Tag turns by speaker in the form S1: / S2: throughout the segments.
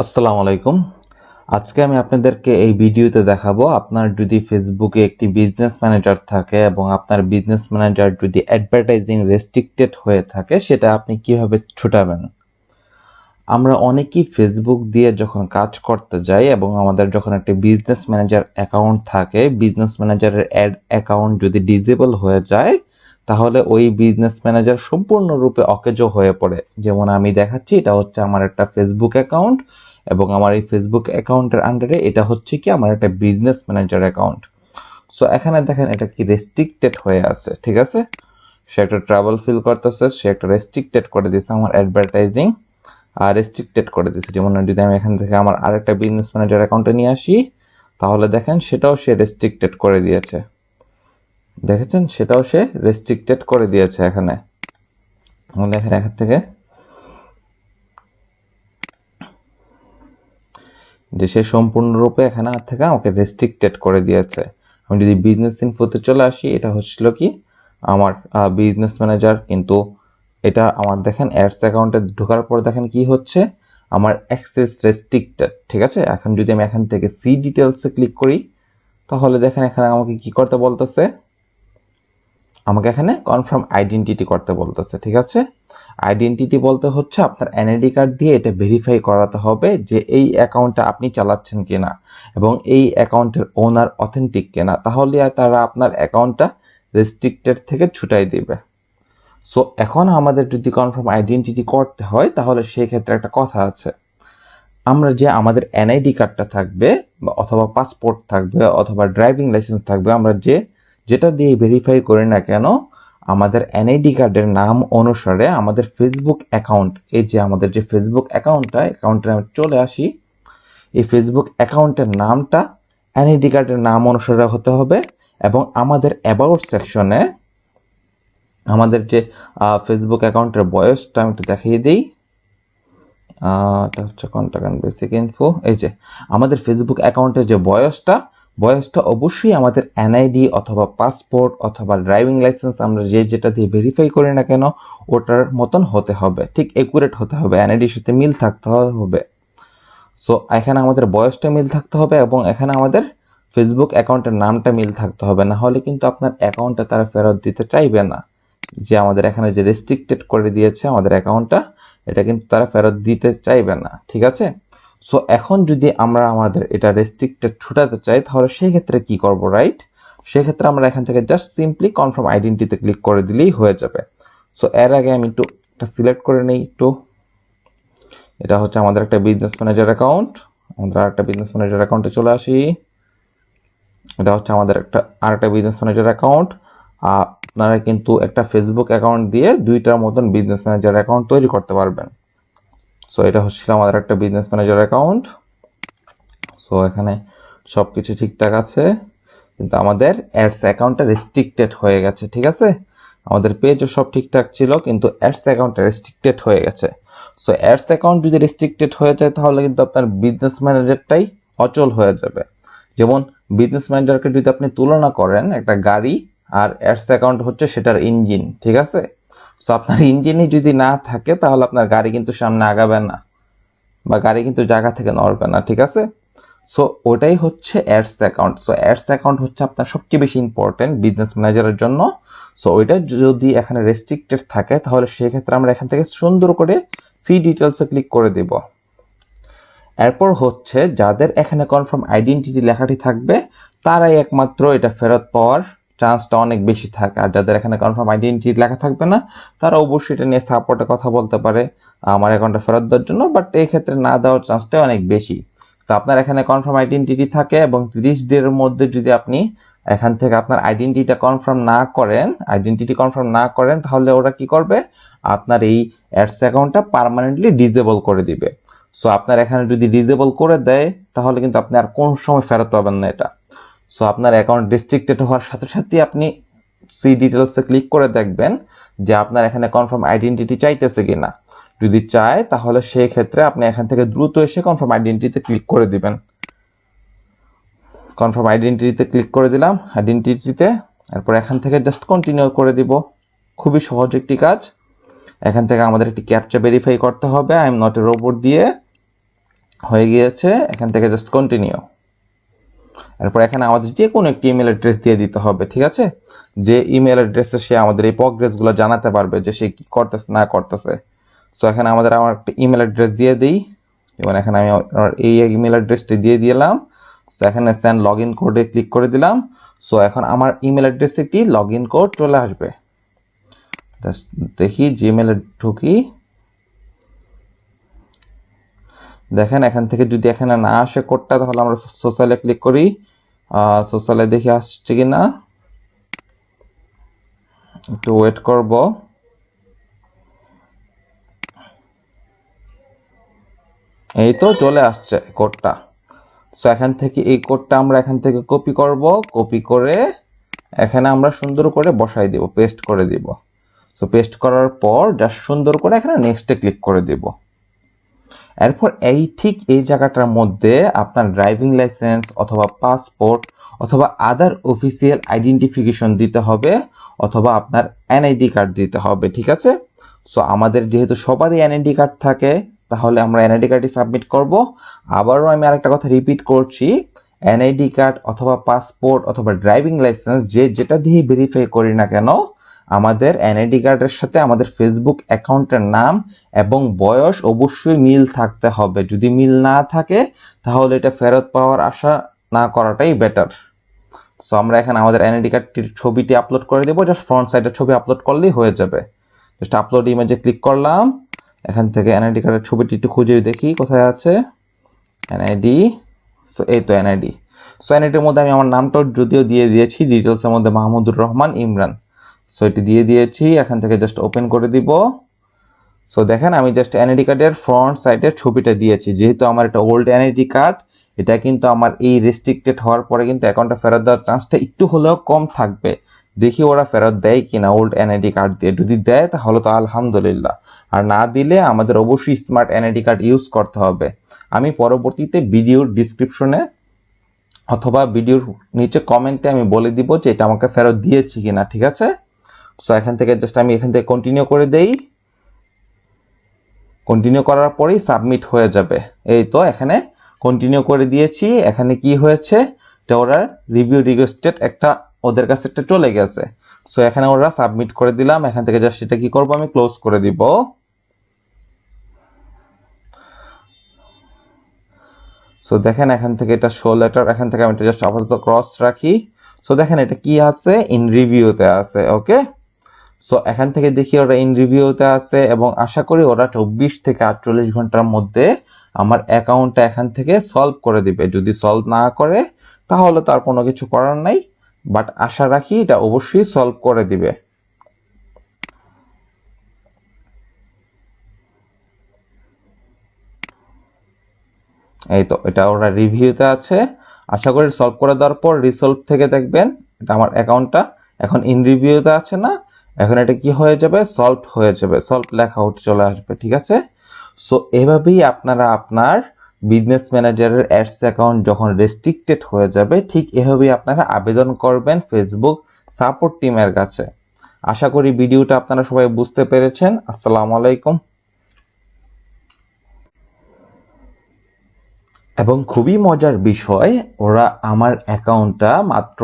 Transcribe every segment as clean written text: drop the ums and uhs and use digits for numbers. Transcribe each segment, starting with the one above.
S1: আসসালামু আলাইকুম। আজকে আমি আপনাদেরকে এই ভিডিওতে দেখাবো আপনার যদি ফেসবুকে একটি বিজনেস ম্যানেজার থাকে এবং আপনার বিজনেস ম্যানেজার যদি অ্যাডভার্টাইজিং রেস্ট্রিক্টেড হয়ে থাকে সেটা আপনি কিভাবে ছুটাবেন। আমরা অনেকেই ফেসবুক দিয়ে যখন কাজ করতে যাই এবং আমাদের যখন একটা বিজনেস ম্যানেজার অ্যাকাউন্ট থাকে, বিজনেস ম্যানেজারের অ্যাড অ্যাকাউন্ট যদি ডিসেবল হয়ে যায় তাহলে ওই বিজনেস ম্যানেজার সম্পূর্ণরূপে অকেজো হয়ে পড়ে। যেমন আমি দেখাচ্ছি, এটা হচ্ছে আমার একটা ফেসবুক অ্যাকাউন্ট এবং আমার এই ফেসবুক অ্যাকাউন্টের আন্ডারে এটা হচ্ছে কি আমার একটা বিজনেস ম্যানেজার অ্যাকাউন্ট। সো এখানে দেখেন এটা কি রেস্ট্রিক্টেড হয়ে আছে, ঠিক আছে। সে একটা ট্রাভেল ফিল করতেছে, সে একটা রেস্ট্রিক্টেড করে দিয়েছে আমার অ্যাডভার্টাইজিং আর রেস্ট্রিক্টেড করে দিয়েছে। যেমন যদি আমি এখান থেকে আমার আরেকটা বিজনেস ম্যানেজার অ্যাকাউন্টে নিয়ে আসি তাহলে দেখেন সেটাও সে রেস্ট্রিক্টেড করে দিয়েছে। দেখেছেন, সেটাও সে রেস্ট্রিক্টেড করে দিয়েছে। এখানে দেখেন এখান থেকে যে সে সম্পূর্ণরূপে এখানে থেকে আমাকে রেস্ট্রিক্টেড করে দিয়েছে। আমি যদি বিজনেস ইনফোতে চলে আসি, এটা হচ্ছিল কি আমার বিজনেস ম্যানেজার, কিন্তু এটা আমার দেখেন অ্যাডস অ্যাকাউন্টে ঢোকার পর দেখেন কি হচ্ছে, আমার অ্যাক্সেস রেস্ট্রিক্টেড, ঠিক আছে। এখন যদি আমি এখান থেকে সি ডিটেলসে ক্লিক করি তাহলে দেখেন এখানে আমাকে কি করতে বলতেছে, আমাকে এখানে কনফার্ম আইডেন্টিটি করতে বলতেছে, ঠিক আছে। আইডেন্টিটি বলতে হচ্ছে আপনার এনআইডি কার্ড দিয়ে এটা ভেরিফাই করাতে হবে যে এই অ্যাকাউন্টটা আপনি চালাচ্ছেন কিনা এবং এই অ্যাকাউন্টের ওনার অথেন্টিক কিনা, তাহলে তারা আপনার অ্যাকাউন্টটা রেস্ট্রিক্টেড থেকে ছুটাই দিবে। সো এখন আমাদের যদি কনফার্ম আইডেন্টিটি করতে হয় তাহলে সেই ক্ষেত্রে একটা কথা আছে, আমরা যে আমাদের এনআইডি কার্ডটা থাকবে অথবা পাসপোর্ট থাকবে অথবা ড্রাইভিং লাইসেন্স থাকবে, আমরা যেটা দিয়ে ভেরিফাই করি না কেন, আমাদের এনআইডি কার্ডের নাম অনুসারে আমাদের ফেসবুক অ্যাকাউন্ট, এই যে আমাদের যে ফেসবুক অ্যাকাউন্টে আমি চলে আসি, এই ফেসবুক অ্যাকাউন্টের নামটা এনআইডি কার্ডের নাম অনুসারে হতে হবে। এবং আমাদের অ্যাবাউট সেকশনে আমাদের যে ফেসবুক অ্যাকাউন্টের বয়সটা আমি একটু দেখিয়ে দিই। এটা হচ্ছে কন্টাক্ট অ্যান্ড বেসিক ইনফো। এই যে আমাদের ফেসবুক অ্যাকাউন্টের যে বয়সটা অবশ্যই আমাদের এনআইডি অথবা পাসপোর্ট অথবা ড্রাইভিং লাইসেন্স আমরা যেটা দিয়ে ভেরিফাই করি না কেন ওটার মতন হতে হবে, ঠিক একুরেট হতে হবে, এনআইডির সাথে মিল থাকতে হবে। সো এখানে আমাদের বয়সটা মিল থাকতে হবে এবং এখানে আমাদের ফেসবুক অ্যাকাউন্টের নামটা মিল থাকতে হবে, না হলে কিন্তু আপনার অ্যাকাউন্টটা তারা ফেরত দিতে চাইবে না। যে আমাদের এখানে যে রেস্ট্রিক্টেড করে দিয়েছে আমাদের অ্যাকাউন্টটা, এটা কিন্তু তারা ফেরত দিতে চাইবে না, ঠিক আছে। সো এখন যদি আমরা আমাদের এটা রেস্ট্রিক্টেড ছুটাতে চাই তাহলে সেই ক্ষেত্রে কি করব, রাইট? সেক্ষেত্রে আমরা এখান থেকে জাস্ট সিম্পলি কনফার্ম আইডেন্টিটিতে ক্লিক করে দিলেই হয়ে যাবে। সো এর আগে আমি একটু এটা সিলেক্ট করে নিই একটু। এটা হচ্ছে আমাদের একটা বিজনেস ম্যানেজার অ্যাকাউন্ট, আমরা আরেকটা বিজনেস ম্যানেজার অ্যাকাউন্টে চলে আসি। এটা হচ্ছে আমাদের আরেকটা বিজনেস ম্যানেজার অ্যাকাউন্ট। আপনারা কিন্তু একটা ফেসবুক অ্যাকাউন্ট দিয়ে দুইটার মতন বিজনেস ম্যানেজার অ্যাকাউন্ট তৈরি করতে পারবেন। সো এটা হচ্ছিল আমাদের একটা বিজনেস ম্যানেজার অ্যাকাউন্ট। সো এখানে সব কিছু ঠিকঠাক আছে, কিন্তু আমাদের অ্যাডস অ্যাকাউন্টটা রেস্ট্রিক্টেড হয়ে গেছে, ঠিক আছে। আমাদের পেজও সব ঠিকঠাক ছিল কিন্তু অ্যাডস অ্যাকাউন্টটা রেস্ট্রিক্টেড হয়ে গেছে। সো অ্যাডস অ্যাকাউন্ট যদি রেস্ট্রিক্টেড হয়ে যায় তাহলে কিন্তু আপনার বিজনেস ম্যানেজারটাই অচল হয়ে যাবে। যেমন বিজনেস ম্যানেজারকে যদি আপনি তুলনা করেন একটা গাড়ি, আর অ্যাডস অ্যাকাউন্ট হচ্ছে সেটার ইঞ্জিন, ঠিক আছে। সো আপনার ইঞ্জিনই যদি না থাকে তাহলে আপনার গাড়ি কিন্তু সামনে আগাবে না বা গাড়ি কিন্তু জায়গা থেকে নড়বে না, ঠিক আছে। সো ওটাই হচ্ছে ads account. So ads account হচ্ছে আপনার সবচেয়ে বেশি ইম্পর্টেন্ট বিজনেস ম্যানেজারের জন্য। সো ওইটা যদি এখানে রেস্ট্রিক্টেড থাকে তাহলে সেক্ষেত্রে আমরা এখান থেকে সুন্দর করে সি ডিটেলসে ক্লিক করে দেব। এরপর হচ্ছে যাদের এখানে কনফার্ম আইডেন্টিটি লেখাটি থাকবে তারাই একমাত্র এটা ফেরত পাওয়ার চান্সটা অনেক বেশি থাকে, আর যাদের এখানে কনফার্ম আইডেন্টিটি লেখা থাকবে না তারা অবশ্যই এটা নিয়ে সাপোর্টে কথা বলতে পারে আমার অ্যাকাউন্টটা ফেরত দেওয়ার জন্য, বাট এই ক্ষেত্রে না দেওয়ার চান্সটা অনেক বেশি। তো আপনার এখানে কনফার্ম আইডেন্টিটি থাকে এবং 30 দিনের মধ্যে যদি আপনি এখান থেকে আপনার আইডেন্টিটি কনফার্ম না করেন তাহলে ওরা কি করবে, আপনার এই অ্যাডস অ্যাকাউন্টটা পার্মানেন্টলি ডিসেবল করে দিবে। সো আপনার এখানে যদি ডিসেবল করে দেয় তাহলে কিন্তু আপনি আর কোন সময় ফেরত পাবেন না এটা। সো আপনার অ্যাকাউন্ট রেস্ট্রিক্টেড হওয়ার সাথে সাথে আপনি সি ডিটেলসে ক্লিক করে দেখবেন যে আপনার এখানে কনফার্ম আইডেন্টিটি চাইতেছে কিনা। যদি চায় তাহলে সেই ক্ষেত্রে আপনি এখান থেকে দ্রুত এসে কনফার্ম আইডেন্টিটিতে ক্লিক করে দিবেন। কনফার্ম আইডেন্টিটিতে ক্লিক করে দিলাম, আইডেন্টিটিতে। এরপর এখান থেকে জাস্ট কন্টিনিউ করে দিব। খুবই সহজ একটি কাজ। এখান থেকে আমাদের একটি ক্যাপচা ভেরিফাই করতে হবে, I am not a robot দিয়ে। হয়ে গিয়েছে, এখান থেকে জাস্ট কন্টিনিউ। এরপর এখানে আমাদের যে কোনো একটি ইমেল অ্যাড্রেস দিয়ে দিতে হবে, ঠিক আছে? যে ইমেল অ্যাড্রেসে সে আমাদের এই প্রগ্রেসগুলো জানাতে পারবে যে সে কি করতেছে না করতেছে। সো এখানে আমার একটা ইমেল অ্যাড্রেস দিয়ে দিই, এবং এখানে আমি আমার এই ইমেল অ্যাড্রেসটি দিয়ে দিলাম। সো এখানে সেন্ড লগ ইন কোডে ক্লিক করে দিলাম। সো এখন আমার ইমেল অ্যাড্রেসে একটি লগ ইন কোড চলে আসবে। জাস্ট দেখি জিমেলে ঢুকি, দেখেন এখান থেকে যদি এখানে না আসে কোডটা, তাহলে আমরা সোশ্যালে ক্লিক করি, সোশ্যালে দেখি আসছে কিনা, একটু ওয়েট করব। এই তো চলে আসছে কোডটা। সো এখান থেকে এই কোডটা আমরা এখান থেকে কপি করব, কপি করে এখানে আমরা সুন্দর করে বসাই দেব, পেস্ট করে দিব। সো পেস্ট করার পর জাস্ট সুন্দর করে এখানে নেক্সটে ক্লিক করে দেব। এরপর ঠিক এই জায়গাটার মধ্যে আপনার ড্রাইভিং লাইসেন্স অথবা পাসপোর্ট অথবা আদার অফিসিয়াল আইডেন্টিফিকেশন দিতে হবে, অথবা আপনার এনআইডি কার্ড দিতে হবে, ঠিক আছে? সো আমাদের যেহেতু সবারই এনআইডি কার্ড থাকে, তাহলে আমরা এনআইডি কার্ডই সাবমিট করব। আবারও আমি আরেকটা কথা রিপিট করছি, এনআইডি কার্ড অথবা পাসপোর্ট অথবা ড্রাইভিং লাইসেন্স যেটা দিয়ে ভেরিফাই করি না কেন, আমাদের এনআইডি কার্ডের সাথে আমাদের ফেসবুক অ্যাকাউন্টের নাম এবং বয়স অবশ্যই মিল থাকতে হবে। যদি মিল না থাকে তাহলে এটা ফেরত পাওয়ার আশা না করাটাই বেটার। সো আমরা এখানে আমাদের এনআইডি কার্ডটির ছবিটি আপলোড করে দেবো, জাস্ট ফ্রন্ট সাইডের ছবি আপলোড করলেই হয়ে যাবে। জাস্ট আপলোড ইমেজে ক্লিক করলাম, এখান থেকে এনআইডি কার্ডের ছবিটি একটু খুঁজে দেখি কোথায় আছে, এনআইডি। সো এই তো এনআইডি। সো এনআইডির মধ্যে আমি আমার নামটা যদিও দিয়ে দিয়েছি, ডিটেলসের মধ্যে মাহমুদুর রহমান ইমরান। সো এটি দিয়ে দিয়েছি, এখান থেকে জাস্ট ওপেন করে দিব। সো দেখেন আমি জাস্ট এনআইডি কার্ডের ফ্রন্ট সাইডের ছবিটা দিয়েছি, যেহেতু আমার এটা ওল্ড এনআইডি কার্ড, এটা কিন্তু আমার এই রেস্ট্রিক্টেড হওয়ার পরে কিন্তু অ্যাকাউন্টটা ফেরত দেওয়ার চান্সটা একটু হলেও কম থাকবে। দেখি ওরা ফেরত দেয় কিনা ওল্ড এনআইডি কার্ড দিয়ে। যদি দেয় তাহলে তো আলহামদুলিল্লাহ, আর না দিলে আমাদের অবশ্যই স্মার্ট এনআইডি কার্ড ইউজ করতে হবে। আমি পরবর্তীতে ভিডিওর ডিসক্রিপশনে অথবা ভিডিওর নিচে কমেন্টে আমি বলে দিব যে এটা আমাকে ফেরত দিয়েছি কিনা, ঠিক আছে? সো এখান থেকে জাস্ট আমি এখান থেকে কন্টিনিউ করে দেই, কন্টিনিউ করার পরেই সাবমিট হয়ে যাবে। এই তো এখানে কন্টিনিউ করে দিয়েছি, এখানে কি হয়েছে, এটা ওরা রিভিউ রিকোয়েস্টেড একটা ওদের কাছে একটা চলে গেছে। সো এখানে ওরা সাবমিট করে দিলাম, এখান থেকে জাস্ট এটা কি করব, আমি ক্লোজ করে দিব। সো দেখেন এখান থেকে এটা শো লেটার, এখান থেকে আমি এটা জাস্ট আপাতত ক্রস রাখি। সো দেখেন এটা কি আছে, ইন রিভিউতে আছে। ওকে, সো এখান থেকে দেখি ওরা ইন রিভিউতে আছে, এবং আশা করি ওরা 24 থেকে 48 ঘন্টার মধ্যে আমার অ্যাকাউন্টটা এখান থেকে সলভ করে দিবে। যদি সলভ না করে তাহলে তার কোনো কিছু করার নাই, বাট আশা রাখি এটা অবশ্যই সলভ করে দিবে। এই তো এটা ওরা রিভিউতে আছে, আশা করি সলভ করে দেওয়ার পর রিসলভ থেকে দেখবেন এটা আমার অ্যাকাউন্টটা এখন ইন রিভিউতে আছে না, এখন এটা কি হয়ে যাবে, সলভ হয়ে যাবে, সলভ লেখা উঠে চলে আসবে, ঠিক আছে? সো এভাবেই আপনারা আপনার বিজনেস ম্যানেজারের অ্যাডস অ্যাকাউন্ট যখন রেস্ট্রিক্টেড হয়ে যাবে, ঠিক এভাবেই আপনারা আবেদন করবেন ফেসবুক সাপোর্ট টিমের কাছে। আশা করি ভিডিওটা আপনারা সবাই বুঝতে পেরেছেন। আসসালামু আলাইকুম। এবং খুবই মজার বিষয়, ওরা আমার অ্যাকাউন্টটা মাত্র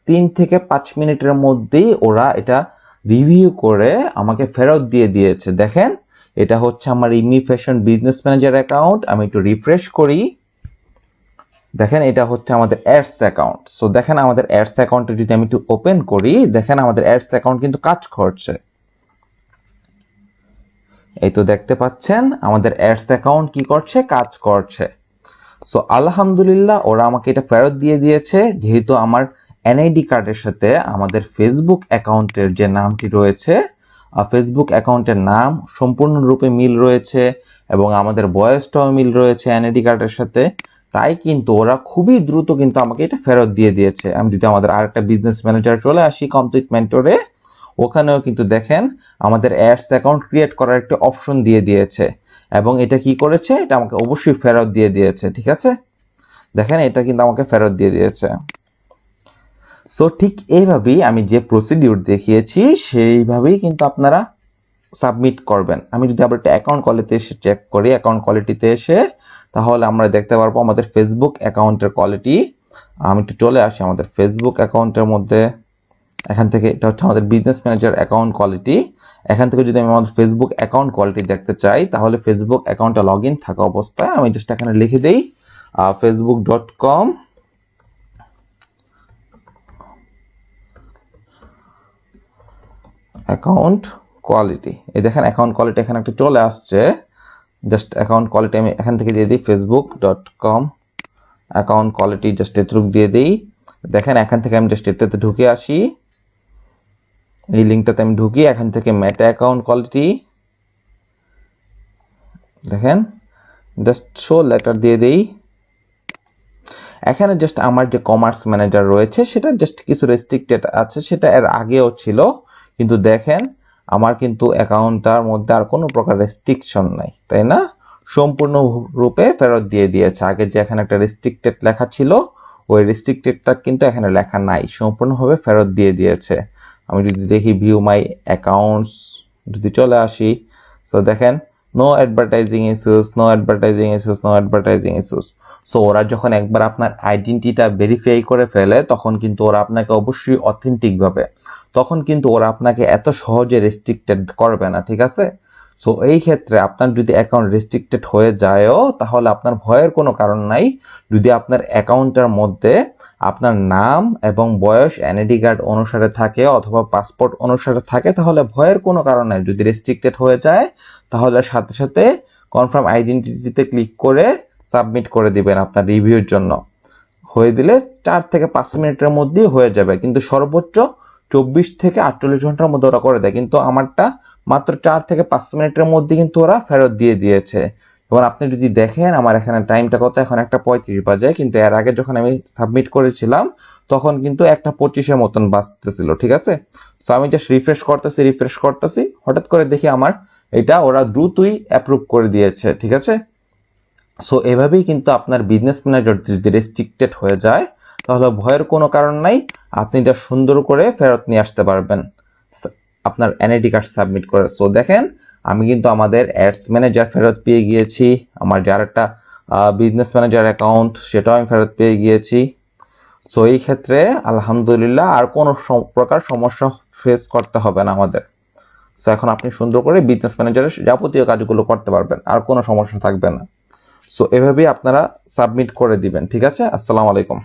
S1: 3 থেকে 5 মিনিটের মধ্যেই ওরা এটা রিভিউ করে আমাকে ফেরত দিয়ে দিয়েছে। দেখেন এটা হচ্ছে আমার ইমি ফ্যাশন বিজনেস ম্যানেজার অ্যাকাউন্ট। আমি একটু রিফ্রেশ করি, দেখেন এটা হচ্ছে আমাদের অ্যাডস অ্যাকাউন্ট। সো দেখেন আমাদের অ্যাডস অ্যাকাউন্টে যদি আমি একটু ওপেন করি, দেখেন আমাদের অ্যাডস অ্যাকাউন্ট কিন্তু কাজ করছে। এই তো দেখতে পাচ্ছেন আমাদের অ্যাডস অ্যাকাউন্ট কি করছে, কাজ করছে। সো আলহামদুলিল্লাহ ওরা আমাকে এটা ফেরত দিয়ে দিয়েছে, যেহেতু আমার এনআইডি কার্ডের সাথে আমাদের ফেসবুক অ্যাকাউন্টের যে নামটি রয়েছে, ফেসবুক অ্যাকাউন্টের নাম সম্পূর্ণরূপে মিল রয়েছে, এবং আমাদের বয়সটাও মিল রয়েছে এনআইডি কার্ডের সাথে। তাই কিন্তু ওরা খুবই দ্রুত কিন্তু আমাকে এটা ফেরত দিয়ে দিয়েছে। আমি যদি আমাদের আরেকটা বিজনেস ম্যানেজার চলে আসি কমপ্লিট মেন্টরে, ওখানেও কিন্তু দেখেন আমাদের অ্যাডস অ্যাকাউন্ট ক্রিয়েট করার একটা অপশন দিয়ে দিয়েছে, এবং এটা কি করেছে, এটা আমাকে অবশ্যই ফেরত দিয়ে দিয়েছে, ঠিক আছে? দেখেন এটা কিন্তু আমাকে ফেরত দিয়ে দিয়েছে। সো ঠিক এইভাবেই আমি যে প্রসিডিউর দেখিয়েছি সেইভাবেই কিন্তু আপনারা সাবমিট করবেন। আমি যদি আবার একটা অ্যাকাউন্ট কোয়ালিটিতে এসে চেক করি, অ্যাকাউন্ট কোয়ালিটিতে এসে তাহলে আমরা দেখতে পারবো আমাদের ফেসবুক অ্যাকাউন্টের কোয়ালিটি। আমি একটু চলে আসি আমাদের ফেসবুক অ্যাকাউন্টের মধ্যে। এখান থেকে এটা হচ্ছে আমাদের বিজনেস ম্যানেজার অ্যাকাউন্ট কোয়ালিটি। এখান থেকে যদি আমি আমাদের ফেসবুক অ্যাকাউন্ট কোয়ালিটি দেখতে চাই, তাহলে ফেসবুক অ্যাকাউন্টটা লগ ইন থাকা অবস্থায় আমি জাস্ট এখানে লিখে দিই facebook.com অ্যাকাউন্ট কোয়ালিটি। এই দেখেন অ্যাকাউন্ট কোয়ালিটি এখানে একটা চলে আসছে। জাস্ট অ্যাকাউন্ট কোয়ালিটি আমি এখান থেকে দিয়ে দিই facebook.com অ্যাকাউন্ট কোয়ালিটি, জাস্ট এতটুকু দিয়ে দিই। দেখেন এখান থেকে আমি জাস্ট এটাতে ঢুকে আসি, এই লিঙ্কটাতে আমি ঢুকি, এখান থেকে মেটা অ্যাকাউন্ট কোয়ালিটি দেখেন জাস্ট শো লেটার দিয়ে দিই। এখানে জাস্ট আমার যে কমার্স ম্যানেজার রয়েছে সেটা জাস্ট কিছু রেস্ট্রিক্টেড আছে, সেটা এর আগেও ছিল, কিন্তু দেখেন আমার কিন্তু অ্যাকাউন্টটার মধ্যে আর কোনো প্রকার রেস্ট্রিকশন নাই, তাই না? সম্পূর্ণ রূপে ফেরত দিয়ে দিয়েছে। আগে যে এখানে একটা রেস্ট্রিক্টেড লেখা ছিল, ওই রেস্ট্রিক্টেডটা কিন্তু এখানে লেখা নাই, সম্পূর্ণভাবে ফেরত দিয়ে দিয়েছে। আমি যদি দেখি ভিউ মাই অ্যাকাউন্টস যদি চলে আসি, সো দেখেন no advertising issues, no advertising issues, no advertising issues. So ওরা যখন একবার আপনার আইডেন্টিটিটা ভেরিফাই করে ফেলে, তখন কিন্তু ওরা আপনাকে অবশ্যই অথেন্টিক ভাবে, তখন কিন্তু ওরা আপনাকে এত সহজে রেস্ট্রিক্টেড করবে না, ঠিক আছে? সো এই ক্ষেত্রে আপনার যদি অ্যাকাউন্ট রেস্ট্রিক্টেড হয়ে যায়ও, তাহলে আপনার ভয়ের কোনো কারণ নাই। যদি আপনার অ্যাকাউন্টের মধ্যে আপনার নাম এবং বয়স এনআইডি কার্ড অনুসারে থাকে অথবা পাসপোর্ট অনুসারে থাকে, তাহলে ভয়ের কোনো কারণ নাই। যদি রেস্ট্রিক্টেড হয়ে যায়, তাহলে সাথে সাথে কনফার্ম আইডেন্টিটিতে ক্লিক করে সাবমিট করে দিবেন আপনার রিভিউর জন্য। হয়ে দিলে 4 থেকে 5 মিনিটের মধ্যেই হয়ে যাবে, কিন্তু সর্বোচ্চ 24 থেকে 48 ঘন্টার মধ্যে ওরা করে দেয়, কিন্তু আমারটা মাত্র 4 থেকে 5 মিনিটের মধ্যে কিন্তু ওরা ফেরত দিয়ে দিয়েছে। এবং আপনি যদি দেখেন আমার এখানে টাইমটা কত, এখন 1:35 বাজে, কিন্তু এর আগে যখন আমি সাবমিট করেছিলাম তখন কিন্তু 1:25-এর মতন বাজতেছিল, ঠিক আছে? সো আমি জাস্ট রিফ্রেশ করতেছি, হঠাৎ করে দেখি আমার এটা ওরা দ্রুতই অ্যাপ্রুভ করে দিয়েছে, ঠিক আছে? সো এভাবেই কিন্তু আপনার বিজনেস ম্যানেজার যদি রেস্ট্রিক্টেড হয়ে যায়, তাহলে ভয়ের কোনো কারণ নাই, আপনি এটা সুন্দর করে ফেরত নিয়ে আসতে পারবেন আপনার এনআইডি কার্ড সাবমিট করে। সো দেখেন আমি কিন্তু আমাদের অ্যাডস ম্যানেজার ফেরত পেয়ে গিয়েছি, আমার যার একটা বিজনেস ম্যানেজার অ্যাকাউন্ট সেটাও আমি ফেরত পেয়ে গিয়েছি। সো এই ক্ষেত্রে আলহামদুলিল্লাহ আর কোনো প্রকার সমস্যা ফেস করতে হবে না আমাদের। সো এখন আপনি সুন্দর করে বিজনেস ম্যানেজারের যাবতীয় কাজগুলো করতে পারবেন, আর কোনো সমস্যা থাকবে না। সো এভাবেই আপনারা সাবমিট করে দিবেন, ঠিক আছে? আসসালামু আলাইকুম।